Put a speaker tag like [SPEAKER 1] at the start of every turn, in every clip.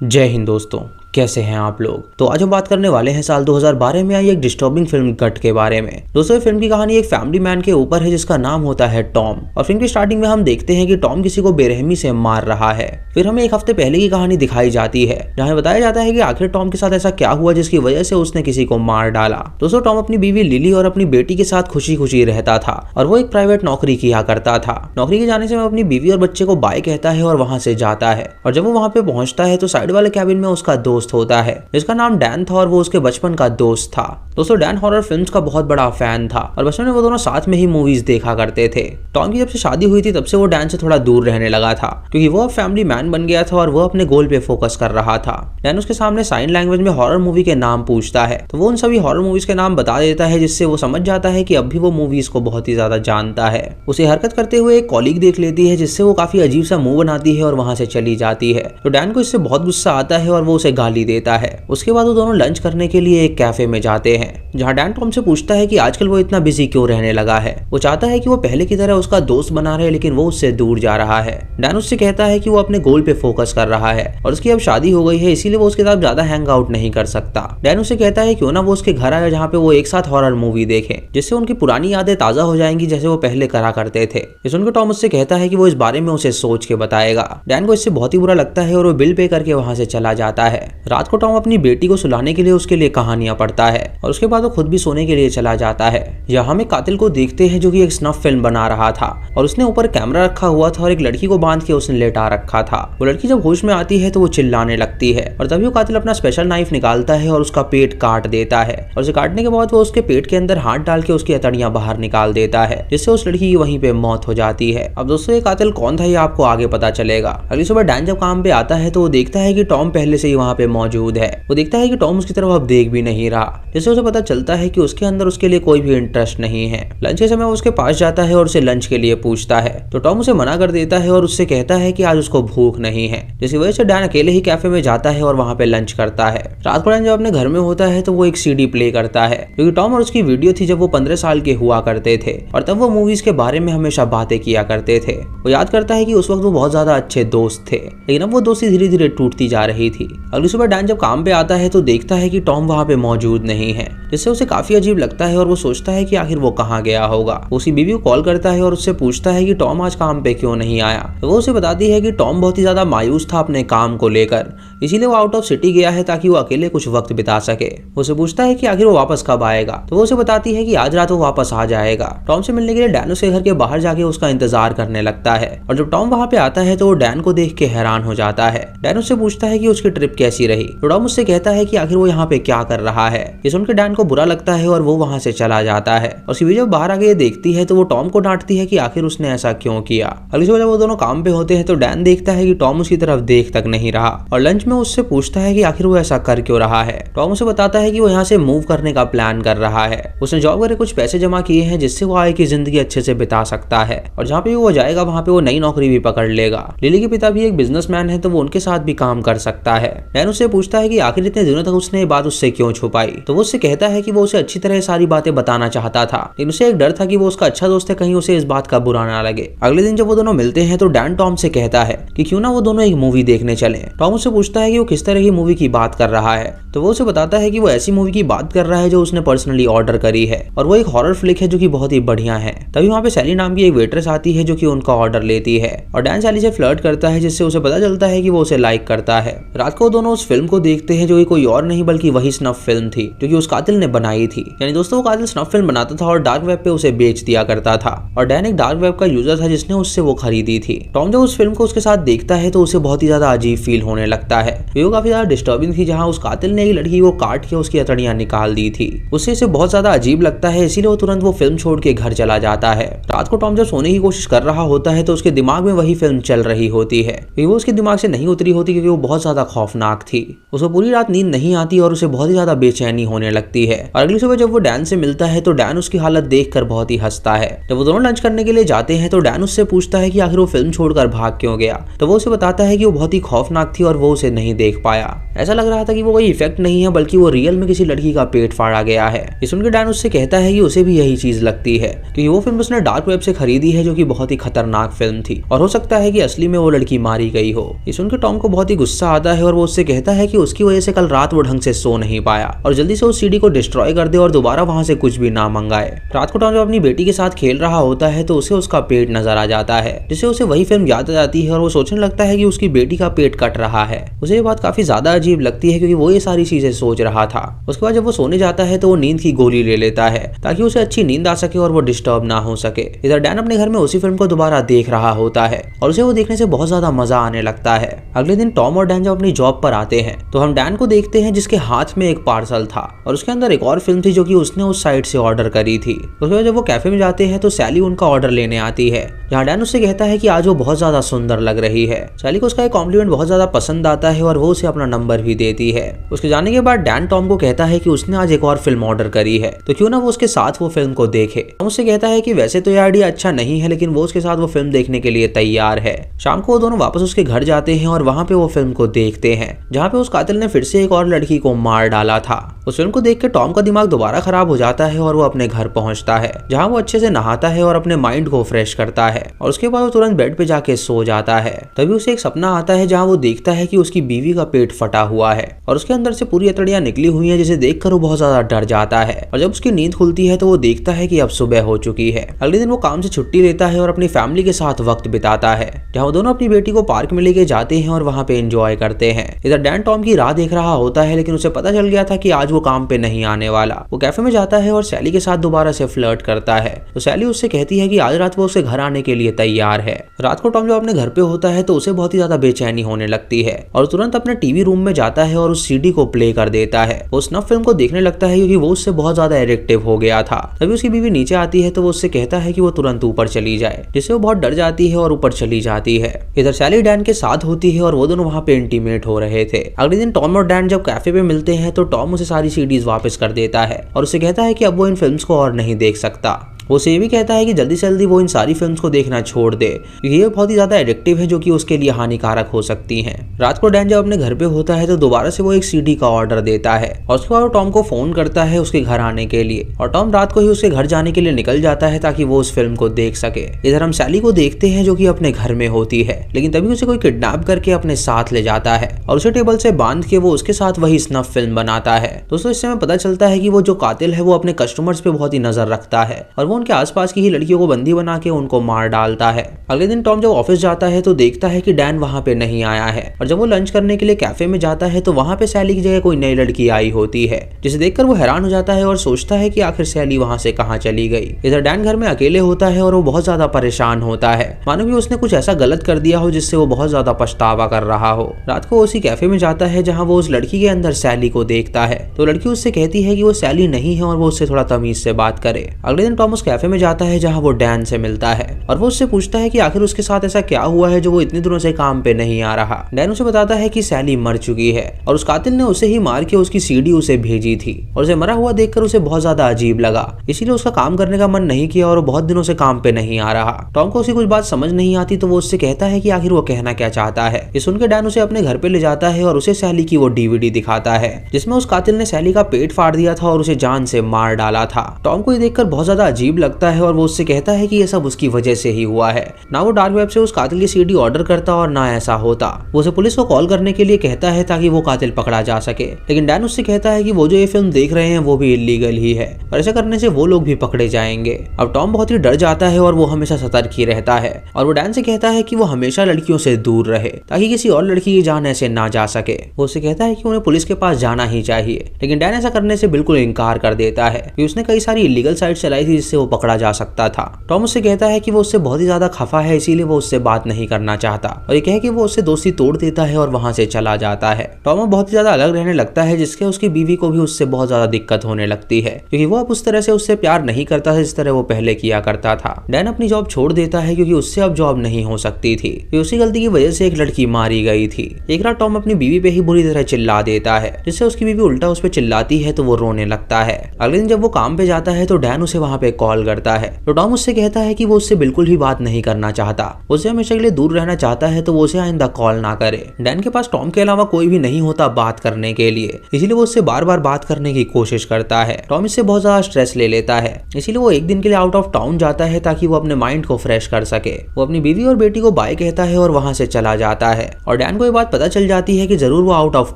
[SPEAKER 1] जय हिंद दोस्तों, कैसे हैं आप लोग। तो आज हम बात करने वाले हैं साल 2012 में आई एक डिस्टर्बिंग फिल्म गट के बारे में। दोस्तों, ये फिल्म की कहानी एक फैमिली मैन के ऊपर है जिसका नाम होता है टॉम। और फिल्म की स्टार्टिंग में हम देखते हैं कि टॉम किसी को बेरहमी से मार रहा है। फिर हमें एक हफ्ते पहले की कहानी दिखाई जाती है जहाँ बताया जाता है कि आखिर टॉम के साथ ऐसा क्या हुआ जिसकी वजह से उसने किसी को मार डाला। दोस्तों, टॉम अपनी बीवी लिली और अपनी बेटी के साथ खुशी खुशी रहता था और वो एक प्राइवेट नौकरी किया करता था। नौकरी के जाने से वो अपनी बीवी और बच्चे को बाय कहता है और वहां से जाता है। और जब वो वहां पे पहुंचता है तो साइड वाले कैबिन में उसका दोस्त होता है जिसका नाम डैन था और वो उसके बचपन का दोस्त था। दोस्तों, डैन हॉरर फिल्म्स का बहुत बड़ा फैन था और बचपन में वो दोनों साथ में ही मूवीज देखा करते थे। टॉम की जब से शादी हुई थी तब से वो डैन से थोड़ा दूर रहने लगा था क्योंकि वो अब फैमिली मैन बन गया था और वो अपने गोल पे फोकस कर रहा था। डैन उसके सामने साइन लैंग्वेज में हॉरर मूवी के नाम पूछता है तो वो उन सभी हॉरर मूवीज के नाम बता देता है जिससे वो समझ जाता है कि अब भी वो मूवीज को बहुत ही ज्यादा जानता है। उसे हरकत करते हुए एक कॉलीग देख लेती है जिससे वो काफी अजीब सा मुंह बनाती है और वहां से चली जाती है। तो डैन को इससे बहुत गुस्सा आता है और वो उसे गाली देता है। उसके बाद वो दोनों लंच करने के लिए एक कैफे में जाते हैं जहां डैन टॉम से पूछता है कि आजकल वो इतना बिजी क्यों रहने लगा है। वो चाहता है कि वो पहले की तरह उसका दोस्त बना रहे लेकिन वो उससे दूर जा रहा है। डैन उससे कहता है कि वो अपने गोल पे फोकस कर रहा है और उसकी अब शादी हो गई है इसीलिए वो उसके साथ ज्यादा हैंग आउट नहीं कर सकता। डैन उसे कहता है क्यों ना वो उसके घर आए जहाँ पे वो एक साथ हॉरर मूवी देखें जिससे उनकी पुरानी यादें ताजा हो जाएंगी जैसे वो पहले करा करते थे। ये सुनकर टॉम उससे कहता है कि वो इस बारे में उसे सोच के बताएगा। डैन को इससे बहुत ही बुरा लगता है और वो बिल पे करके वहां से चला जाता है। रात को टॉम अपनी बेटी को सुलाने के लिए उसके लिए कहानियां पढ़ता है और उसके बाद वो खुद भी सोने के लिए चला जाता है। यहाँ हम एक कातिल को देखते हैं जो कि एक स्नफ फिल्म बना रहा था और उसने ऊपर कैमरा रखा हुआ था और एक लड़की को बांध के उसने लेटा रखा था। वो लड़की जब होश में आती है तो वो चिल्लाने लगती है और तभी वो कातिल अपना स्पेशल नाइफ निकालता है और उसका पेट काट देता है और उसे काटने के बाद वो उसके पेट के अंदर हाथ डाल के उसकी अतड़ियां बाहर निकाल देता है जिससे उस लड़की की वहीं पे मौत हो जाती है। अब दोस्तों, ये कातिल कौन था ये आपको आगे पता चलेगा। अगली सुबह डैन जब काम पे आता है तो वो देखता है कि टॉम पहले से ही वहाँ पे मौजूद है। वो देखता है कि टॉम उसकी तरफ अब देख भी नहीं रहा जिससे उसे पता चलता है कि उसके अंदर उसके लिए कोई भी इंटरेस्ट नहीं है। लंच के समय वो उसके पास जाता है और उसे लंच के लिए पूछता है तो टॉम उसे मना कर देता है और उससे कहता है कि आज उसको भूख नहीं है जिसकी वजह से डैन अकेले ही कैफे में जाता है और वहाँ पे लंच करता है। रात को डैन जब अपने घर में होता है तो वो एक सीडी प्ले करता है क्योंकि टॉम और उसकी वीडियो थी जब वो 15 साल के हुआ करते थे और तब वो मूवीज के बारे में हमेशा बातें किया करते थे। वो याद करता है कि उस वक्त वो बहुत ज्यादा अच्छे दोस्त थे लेकिन अब वो दोस्ती धीरे धीरे टूटती जा रही थी। अगली सुबह डैन जब काम पे आता है तो देखता है कि टॉम वहाँ पे मौजूद नहीं है जिससे उसे काफी अजीब लगता है और वो सोचता है कि आखिर वो कहाँ गया होगा। उसी बीवी को कॉल करता है और उससे पूछता है कि टॉम आज काम पे क्यों नहीं आया। तो वो उसे बताती है कि टॉम बहुत ही ज्यादा मायूस था अपने काम को लेकर इसीलिए वो आउट ऑफ सिटी गया है ताकि वो अकेले कुछ वक्त बिता सके। उसे पूछता है कि आखिर वो वापस कब आएगा तो वो उसे बताती है कि आज रात वो वापस आ जाएगा। टॉम से मिलने के लिए डैन उसके घर के बाहर जाके उसका इंतजार करने लगता है और जब टॉम वहाँ पे आता है तो वो डैन को देख के हैरान हो जाता है। डैन उससे पूछता है कि उसकी ट्रिप कैसी रही तो टॉम उससे कहता है कि आखिर वो यहाँ पे क्या कर रहा है। ये सुनकर डैन को बुरा लगता है और वो वहाँ से चला जाता है और सीवी जब बाहर आके देखती है तो वो टॉम को डांटती है कि आखिर उसने ऐसा क्यों किया। अगली सुबह जब वो दोनों काम पे होते हैं तो डैन देखता है कि टॉम उसकी तरफ देख तक नहीं रहा और लंच में उससे पूछता है कि आखिर वो ऐसा कर क्यों रहा है। टॉम उसे बताता है कि वो यहाँ से मूव करने का प्लान कर रहा है। उसने जॉब करके कुछ पैसे जमा किए हैं जिससे वो आगे की जिंदगी अच्छे से बिता सकता है और जहाँ पे वो जाएगा वहाँ पे वो नई नौकरी भी पकड़ लेगा। लिली के पिता भी एक बिजनेसमैन है तो वो उनके साथ भी काम कर सकता है। डैन उससे पूछता है कि आखिर इतने दिनों तक उसने ये बात उससे क्यों छुपाई तो वो उससे कहता है कि वो उसे अच्छी तरह सारी बातें बताना चाहता था लेकिन उसे एक डर था कि वो उसका अच्छा दोस्त है, कहीं उसे इस बात का बुरा ना लगे। अगले दिन जब वो दोनों मिलते हैं तो डैन टॉम से कहता है कि क्यों ना वो दोनों एक मूवी देखने चले। टॉम उससे पूछता है कि वो किस तरह की मूवी की बात कर रहा है तो वो उसे बताता है कि वो ऐसी मूवी की बात कर रहा है जो उसने पर्सनली ऑर्डर करी है और वो एक हॉरर फ्लिक है जो कि बहुत ही बढ़िया है। तभी वहाँ पे सैली नाम की एक वेट्रेस आती है जो कि उनका ऑर्डर लेती है और डैन सैली से फ्लर्ट करता है जिससे उसे पता चलता है कि वो उसे लाइक करता है। रात को दोनों उस फिल्म को देखते हैं जो कि कोई और नहीं बल्कि वही स्नफ फिल्म थी जो कि उस कातिल ने बनाई थी। यानी दोस्तों, वो कातिल स्नफ फिल्म बनाता था और डार्क वेब पे उसे बेच दिया करता था और डैन एक डार्क वेब का यूजर था जिसने उससे वो खरीदी थी। टॉम जब उस फिल्म को उसके साथ देखता है तो उसे बहुत ही ज्यादा अजीब फील होने लगता है। वो काफी ज्यादा डिस्टर्बिंग थी जहाँ उस कातिल ने एक लड़की को काट के उसकी अतड़ियां निकाल दी थी। उससे इसे बहुत ज्यादा अजीब लगता है इसीलिए वो तुरंत वो फिल्म छोड़ के घर चला जाता है। रात को टॉम जब सोने की कोशिश कर रहा होता है तो उसके दिमाग में वही फिल्म चल रही होती है। वो उसके दिमाग से नहीं उतरी होती क्योंकि वो बहुत ज्यादा खौफनाक थी। की। उसको पूरी रात नींद नहीं आती और उसे बहुत ही ज्यादा बेचैनी होने लगती है। और अगली सुबह जब वो डैन से मिलता है तो डैन उसकी हालत देखकर बहुत ही हंसता है। जब वो दोनों लंच करने के लिए जाते हैं तो डैन उससे पूछता है कि आखिर वो फिल्म छोड़कर भाग क्यों गया। तो वो उसे बताता है कि वो बहुत ही खौफनाक थी और वो उसे नहीं देख पाया। ऐसा लग रहा था कि वो कोई इफेक्ट नहीं है बल्कि वो रियल में किसी लड़की का पेट फाड़ा गया है। ये सुनकर डैन उससे कहता है कि उसे भी यही चीज लगती है क्योंकि वो फिल्म उसने डार्क वेब से खरीदी है जो कि बहुत ही खतरनाक फिल्म थी और हो सकता है कि असली में वो लड़की मारी गई हो। ये सुनकर टॉम को बहुत ही गुस्सा आता है और वो उससे कहता है कि उसकी वजह से कल रात वो ढंग से सो नहीं पाया और जल्दी से उस सीडी को डिस्ट्रॉय कर दे और दोबारा वहां से कुछ भी ना मंगाए। रात को टॉम जब अपनी बेटी के साथ खेल रहा होता है तो उसे उसका पेट नजर आ जाता है जिससे उसे वही फिल्म याद आ जाती है और वो सोचने लगता है कि उसकी बेटी का पेट कट रहा है। उसे ये बात काफी ज्यादा अजीब लगती है क्योंकि वो ये सारी चीजें सोच रहा था। उसके बाद जब वो सोने जाता है तो वो नींद की गोली ले लेता है ताकि उसे अच्छी नींद आ सके और वो डिस्टर्ब ना हो सके। इधर डैन अपने घर में उसी फिल्म को दोबारा देख रहा होता है और उसे वो देखने से बहुत ज्यादा मजा आने लगता है। अगले दिन टॉम और डैन जब अपनी जॉब पर आते हैं तो हम डैन को देखते हैं जिसके हाथ में एक पार्सल था और उसके अंदर एक और फिल्म थी जो कि उसने उस साइट से ऑर्डर करी थी। उसके बाद जब वो कैफे में जाते हैं तो सैली उनका ऑर्डर लेने आती है जहाँ डैन उससे कहता है कि आज वो बहुत ज्यादा सुंदर लग रही है। सैली को उसका एक कॉम्प्लीमेंट बहुत ज्यादा पसंद आता है और वो उसे अपना नंबर भी देती है। उसके जाने के बाद डैन टॉम को कहता है कि उसने आज एक और फिल्म ऑर्डर करी है तो क्यों ना वो उसके साथ वो फिल्म को देखे। टॉम उससे कहता है कि वैसे तो ये आइडिया अच्छा नहीं है लेकिन वो उसके साथ वो फिल्म देखने के लिए तैयार है। शाम को वो दोनों वापस उसके घर जाते हैं और वहाँ पे वो फिल्म को देखते हैं जहाँ पे उस कातिल ने फिर से एक और लड़की को मार डाला था। उस फिल्म को देख के टॉम का दिमाग दोबारा खराब हो जाता है और वो अपने घर पहुंचता है जहाँ वो अच्छे से नहाता है और अपने माइंड को फ्रेश करता है और उसके बाद वो तुरंत बेड पे जाके सो जाता है। तभी उसे एक सपना आता है जहाँ वो देखता है कि उसकी बीवी का पेट फटा हुआ है और उसके अंदर से पूरी अतड़ियां निकली हुई हैं जिसे देखकर वो बहुत ज्यादा डर जाता है। और जब उसकी नींद खुलती है तो वो देखता है कि अब सुबह हो चुकी है। अगले दिन वो काम से छुट्टी लेता है और अपनी फैमिली के साथ वक्त बिताता है जहाँ वो दोनों अपनी बेटी को पार्क में लेके जाते हैं और वहाँ पे एंजॉय करते हैं। इधर डैन टॉम की राह देख रहा होता है लेकिन उसे पता चल गया था कि आज वो काम पे नहीं आने वाला। वो कैफे में जाता है और सैली के साथ दोबारा से फ्लर्ट करता है तो सैली उससे कहती है कि आज रात वो उसके घर आने के लिए तैयार है। रात को टॉम जब अपने घर पे होता है तो उसे बहुत ही ज्यादा बेचैनी होने लगती है और तुरंत अपने टीवी रूम में जाता है और उस सीडी को प्ले कर देता है। वो स्नफ फिल्म को देखने लगता है क्योंकि वो उससे बहुत ज्यादा एडिक्टिव हो गया था। तभी उसकी बीवी नीचे आती है तो वो उससे कहता है कि वो तुरंत ऊपर चली जाए जिससे वो बहुत डर जाती है और ऊपर चली जाती है। इधर सैली डैन के साथ होती है और वो दोनों वहाँ पे इंटीमेट हो रहे थे। अगले दिन टॉम और डैन जब कैफे पे मिलते हैं तो टॉम उसे सारी सीडीज वापस कर देता है और उसे कहता है कि अब वो इन फिल्म्स को और नहीं देख सकता। वो उसे ये भी कहता है कि जल्दी से जल्दी वो इन सारी फिल्म्स को देखना छोड़ दे क्योंकि ये बहुत ही ज्यादा एडिक्टिव है जो कि उसके लिए हानिकारक हो सकती हैं। रात को डैन जब अपने घर पे होता है तो दोबारा से वो एक सीडी का ऑर्डर देता है और उसके बाद वो टॉम को फोन करता है उसके घर आने के लिए और टॉम रात को ही उसके घर जाने के लिए निकल जाता है ताकि वो उस फिल्म को देख सके। इधर हम सैली को देखते हैं जो कि अपने घर में होती है लेकिन तभी उसे कोई किडनैप करके अपने साथ ले जाता है और उसे टेबल से बांध के वो उसके साथ वही स्नफ फिल्म बनाता है। दोस्तों इससे हमें पता चलता है कि वो जो कातिल है वो अपने कस्टमर्स पे बहुत ही नजर रखता है और वो उनके आसपास की ही लड़कियों को बंदी बना के उनको मार डालता है। अगले दिन टॉम जब ऑफिस जाता है तो देखता है कि डैन वहाँ पे नहीं आया है और जब वो लंच करने के लिए कैफे में जाता है तो वहाँ पे सैली की जगह कोई नई लड़की आई होती है जिसे देखकर वो हैरान हो जाता है और सोचता है कि आखिर सैली वहाँ से कहाँ चली गई। इधर डैन घर में अकेले होता है और वो बहुत ज्यादा परेशान होता है मानो कि उसने कुछ ऐसा गलत कर दिया हो जिससे वो बहुत ज्यादा पछतावा कर रहा हो। रात को उसी कैफे में जाता है जहाँ वो उस लड़की के अंदर सैली को देखता है तो लड़की उससे कहती है कि वो सैली नहीं है और वो उससे थोड़ा तमीज से बात करे। अगले दिन टॉम उस कैफे में जाता है जहाँ वो डैन से मिलता है और वो उससे पूछता है कि आखिर उसके साथ ऐसा क्या हुआ है जो वो इतने दिनों से काम पे नहीं आ रहा। डैन उसे बताता है कि सैली मर चुकी है और उस कातिल ने उसे ही मार के उसकी सीडी उसे भेजी थी और उसे मरा हुआ देखकर उसे बहुत ज्यादा अजीब लगा इसीलिए उसका काम करने का मन नहीं किया और वो बहुत दिनों से काम पे नहीं आ रहा। टॉम को उसकी कुछ बात समझ नहीं आती तो वो उससे कहता है कि आखिर वो कहना क्या चाहता है। ये सुनकर डैन उसे अपने घर पे ले जाता है और उसे सैली की वो डीवीडी दिखाता है जिसमें उस कातिल ने सैली का पेट फाड़ दिया था और उसे जान से मार डाला था। टॉम को ये देखकर बहुत ज्यादा अजीब लगता है और वो उससे कहता है कि ये सब उसकी वजह से ही हुआ है। ना वो डार्क वेब से उस कातिल की सीडी ऑर्डर करता और ना ऐसा होता। वो उसे पुलिस को कॉल करने के लिए कहता है ताकि वो कातिल पकड़ा जा सके लेकिन डैन उससे कहता है कि वो जो ये फिल्म देख रहे हैं वो भी इलीगल ही है और ऐसा करने से वो लोग भी पकड़े जाएंगे। अब टॉम बहुत ही डर जाता है और वो हमेशा सतर्क ही रहता है और वो डैन से कहता है कि वो हमेशा लड़कियों से दूर रहे ताकि किसी और लड़की की जान ऐसे ना जा सके। वो उससे कहता है कि उन्हें पुलिस के पास जाना ही चाहिए लेकिन डैन ऐसा करने से बिल्कुल इनकार कर देता है कि उसने कई सारी इलीगल साइट चलाई थी जिससे वो पकड़ा जा सकता था। टॉम उससे कहता है कि वो उससे बहुत ही ज्यादा खफा है, इसीलिए वो उससे बात नहीं करना चाहता और ये कह कि वो उससे दोस्ती तोड़ देता है और वहां से चला जाता है। टॉम बहुत ही ज्यादा अलग रहने लगता है, जिसके उसकी बीवी को भी उससे बहुत ज्यादा दिक्कत होने लगती है क्योंकि वो अब उस तरह से उससे प्यार नहीं करता जिस तरह वो पहले किया करता था। डैन अपनी जॉब छोड़ देता है क्योंकि उससे अब जॉब नहीं हो सकती थी। उसी गलती की वजह से एक लड़की मारी गई थी। एक रात टॉम अपनी बीवी पे ही बुरी तरह चिल्ला देता है, जिससे उसकी बीवी उल्टा उस पर चिल्लाती है तो वो रोने लगता है। अगले दिन जब वो काम पे जाता है तो डैन उसे वहां पे कॉल करता है तो टॉम उससे कहता है कि वो उससे बिल्कुल भी बात नहीं करना चाहता, उससे हमेशा के लिए दूर रहना चाहता है, तो वो उसे आइंदा कॉल ना करे। डैन के पास टॉम के अलावा कोई भी नहीं होता बात करने के लिए, इसीलिए वो उससे बार बार बात करने की कोशिश करता है। टॉम इससे बहुत ज्यादा स्ट्रेस ले लेता है, इसीलिए वो एक दिन के लिए आउट ऑफ टाउन जाता है ताकि वो अपने माइंड को फ्रेश कर सके। वो अपनी बीवी और बेटी को बाय कहता है और वहां से चला जाता है और डैन को ये बात पता चल जाती है कि जरूर वो आउट ऑफ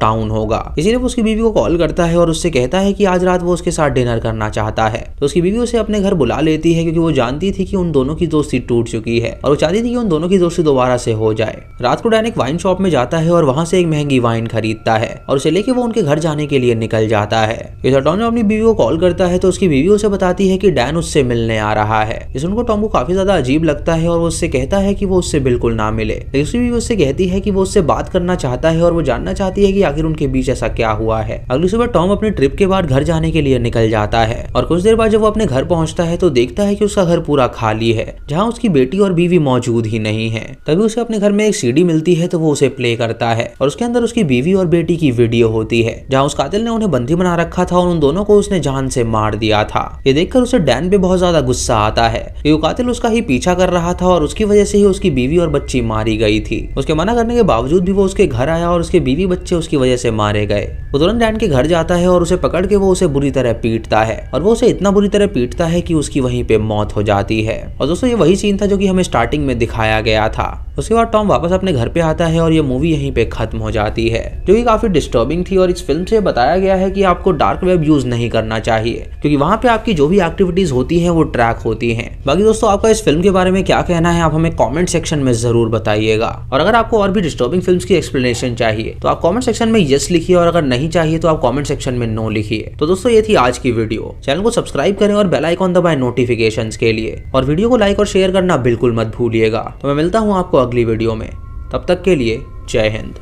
[SPEAKER 1] टाउन होगा, इसीलिए वो उसकी बीवी को कॉल करता है और उससे कहता है कि आज रात वो उसके साथ डिनर करना चाहता है। तो उसकी बीवी उसे अपने घर बुला लेती है क्योंकि वो जानती थी कि उन दोनों की दोस्ती टूट चुकी है और वो चाहती थी कि उन दोनों की दोस्ती दोबारा से हो जाए। रात को डैन एक वाइन शॉप में जाता है और वहां से एक महंगी वाइन खरीदता है और उसे लेके वो उनके घर जाने के लिए निकल जाता है। इधर टॉम जब अपनी बीवी को कॉल करता है तो उसकी बीवी उसे बताती है कि डैन उससे मिलने आ रहा है। इस उनको टॉम को काफी ज्यादा अजीब लगता है और वो उससे कहता है कि वो उससे बिल्कुल ना मिले। लेकिन उसकी बीवी उससे कहती है कि वो उससे बात करना चाहता है और वो जानना चाहती है कि आखिर उनके बीच ऐसा क्या हुआ है। अगली सुबह टॉम अपनी ट्रिप के बाद घर जाने के लिए निकल जाता है और कुछ देर बाद जब वो अपने घर पहुंचता है तो देखता है कि उसका घर पूरा खाली है, जहां उसकी बेटी और बीवी मौजूद ही नहीं है। तभी उसे अपने घर में एक सीडी मिलती है तो वो उसे प्ले करता है और उसके अंदर उसकी बीवी और बेटी की वीडियो होती है, जहां उस कातिल ने उन्हें बंदी बना रखा था और उन दोनों को उसने जान से मार दिया था। ये देखकर उसे डैन पे बहुत ज्यादा गुस्सा आता है कि वो कातिल उसका ही पीछा कर रहा था और उसकी वजह से ही उसकी बीवी और बच्ची मारी गई थी। उसके मना करने के बावजूद भी वो उसके घर आया और उसके बीवी बच्चे उसकी वजह से मारे गए। वो तुरंत डैन के घर जाता है और उसे पकड़ के वो उसे बुरी तरह पीटता है और वो उसे इतना बुरी तरह पीटता है कि उसकी वहीं पे मौत हो जाती है। और दोस्तों ये वही सीन था जो कि हमें स्टार्टिंग में दिखाया गया था। उसके बाद टॉम वापस अपने घर पे आता है और ये मूवी यहीं पे खत्म हो जाती है, जो कि काफी डिस्टर्बिंग थी। और इस फिल्म से बताया गया है कि आपको डार्क वेब यूज नहीं करना चाहिए क्योंकि वहां पे आपकी जो भी एक्टिविटीज होती हैं वो ट्रैक होती हैं। बाकी दोस्तों आपका इस फिल्म के बारे में क्या कहना है, आप हमें कमेंट सेक्शन में जरूर बताइएगा। और अगर आपको और भी डिस्टर्बिंग फिल्म्स की एक्सप्लेनेशन चाहिए तो आप कमेंट सेक्शन में यस लिखिए और अगर नहीं चाहिए तो आप कमेंट सेक्शन में नो लिखिए। तो दोस्तों ये थी आज की वीडियो। चैनल को सब्सक्राइब करें और बेल आइकॉन दबाएं नोटिफिकेशंस के लिए और वीडियो को लाइक और शेयर करना बिल्कुल मत भूलिएगा। तो मैं मिलता हूँ आपको अगली वीडियो में, तब तक के लिए जय हिंद।